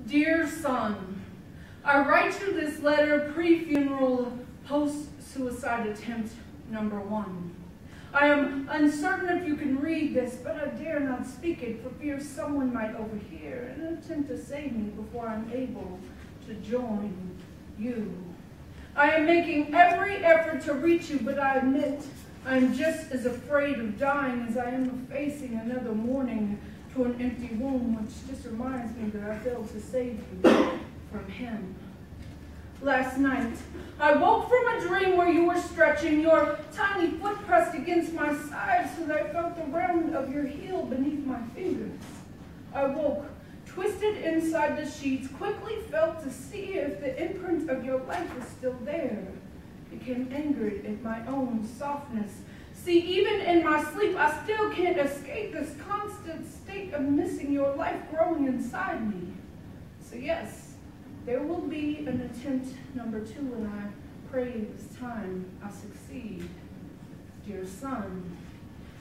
Dear son, I write you this letter pre-funeral, post-suicide attempt number 1. I am uncertain if you can read this, but I dare not speak it for fear someone might overhear and attempt to save me before I'm able to join you. I am making every effort to reach you, but I admit I am just as afraid of dying as I am of facing another morning to an empty womb, which just reminds me that I failed to save you from him. Last night, I woke from a dream where you were stretching, your tiny foot pressed against my side so that I felt the round of your heel beneath my fingers. I woke, twisted inside the sheets, quickly felt to see if the imprint of your life was still there. Became angered at my own softness. See, even in my sleep, I still can't escape this constant state of missing your life growing inside me. So yes, there will be an attempt number 2, and I pray this time I succeed. Dear son,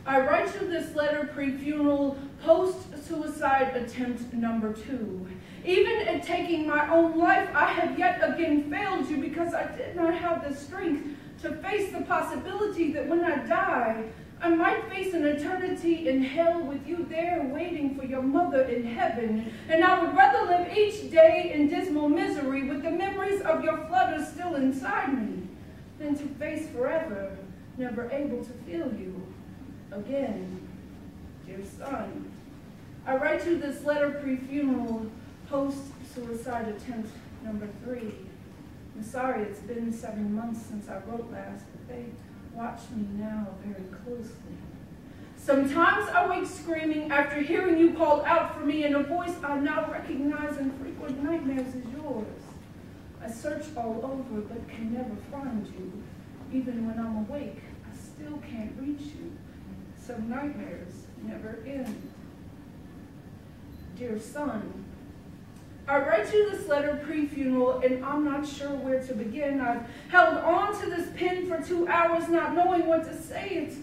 I write you this letter pre-funeral, post-suicide attempt number 2. Even at taking my own life, I have yet again failed you because I did not have the strength to face the possibility that when I die, I might face an eternity in hell with you there waiting for your mother in heaven. And I would rather live each day in dismal misery with the memories of your flutter still inside me than to face forever, never able to feel you again. Dear son, I write you this letter pre-funeral, post-suicide attempt number 3. I'm sorry it's been 7 months since I wrote last, but they watch me now very closely. Sometimes I wake screaming after hearing you call out for me in a voice I now recognize in frequent nightmares as yours. I search all over but can never find you. Even when I'm awake, I still can't reach you. Some nightmares never end. Dear son, I write you this letter pre-funeral, and I'm not sure where to begin. I've held on to this pen for 2 hours, not knowing what to say. It's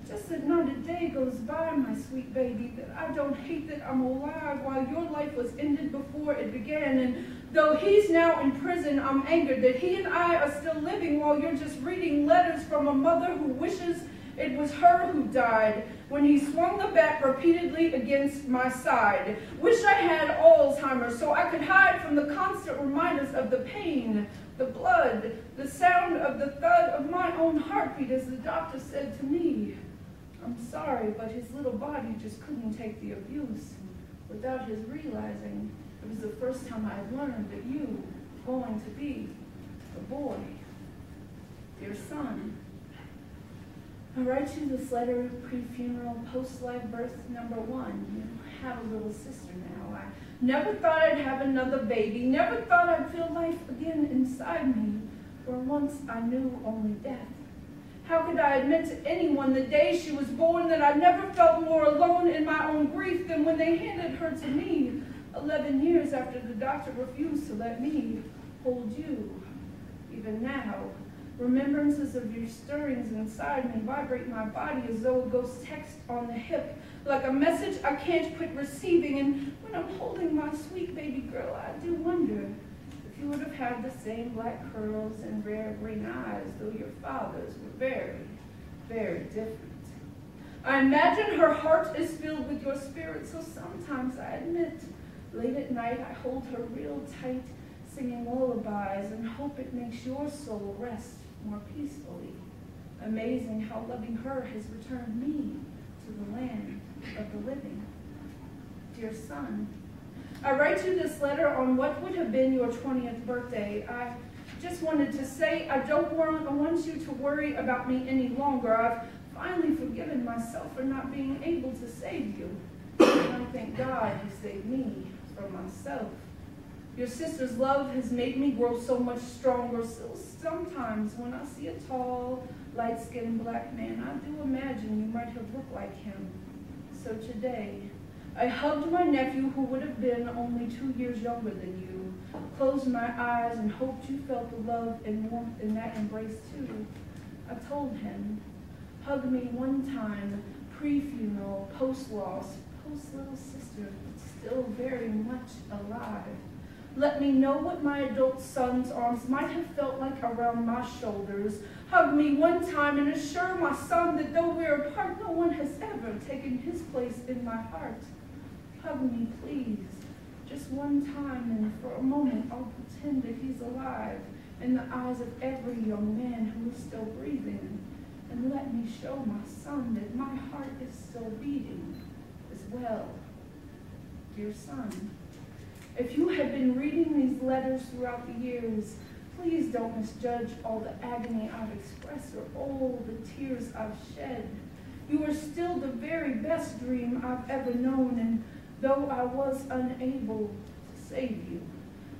just that not a day goes by, my sweet baby, that I don't hate that I'm alive while your life was ended before it began. And though he's now in prison, I'm angered that he and I are still living while you're just reading letters from a mother who wishes it was her who died when he swung the bat repeatedly against my side. Wish I had Alzheimer's so I could hide from the constant reminders of the pain, the blood, the sound of the thud of my own heartbeat as the doctor said to me. I'm sorry, but his little body just couldn't take the abuse. Without his realizing, it was the first time I had learned that you were going to be a boy. Dear son, I write you this letter pre-funeral, post-life birth number 1. You have a little sister now. I never thought I'd have another baby, never thought I'd feel life again inside me, for once I knew only death. How could I admit to anyone the day she was born that I never felt more alone in my own grief than when they handed her to me 11 years after the doctor refused to let me hold you. Even now, remembrances of your stirrings inside me vibrate my body as though a ghost text on the hip, like a message I can't quit receiving. And when I'm holding my sweet baby girl, I do wonder if you would have had the same black curls and rare green eyes, though your fathers were very, very different. I imagine her heart is filled with your spirit, so sometimes I admit, late at night I hold her real tight, singing lullabies, and hope it makes your soul rest more peacefully. Amazing how loving her has returned me to the land of the living. Dear son, I write you this letter on what would have been your 20th birthday. I just wanted to say I don't want you to worry about me any longer. I've finally forgiven myself for not being able to save you. And I thank God you saved me from myself. Your sister's love has made me grow so much stronger. So sometimes when I see a tall, light-skinned black man, I do imagine you might have looked like him. So today, I hugged my nephew who would have been only 2 years younger than you, closed my eyes and hoped you felt the love and warmth in that embrace too. I told him, hug me one time, pre-funeral, post-loss, post-little sister, still very much alive. Let me know what my adult son's arms might have felt like around my shoulders. Hug me one time and assure my son that though we're apart, no one has ever taken his place in my heart. Hug me, please, just one time, and for a moment I'll pretend that he's alive in the eyes of every young man who is still breathing. And let me show my son that my heart is still beating as well. Dear son, if you have been reading these letters throughout the years, please don't misjudge all the agony I've expressed or all the tears I've shed. You are still the very best dream I've ever known, and though I was unable to save you,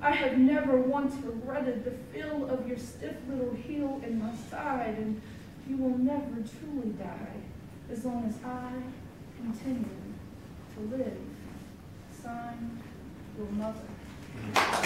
I have never once regretted the feel of your stiff little heel in my side, and you will never truly die as long as I continue to live. Signed, your mother.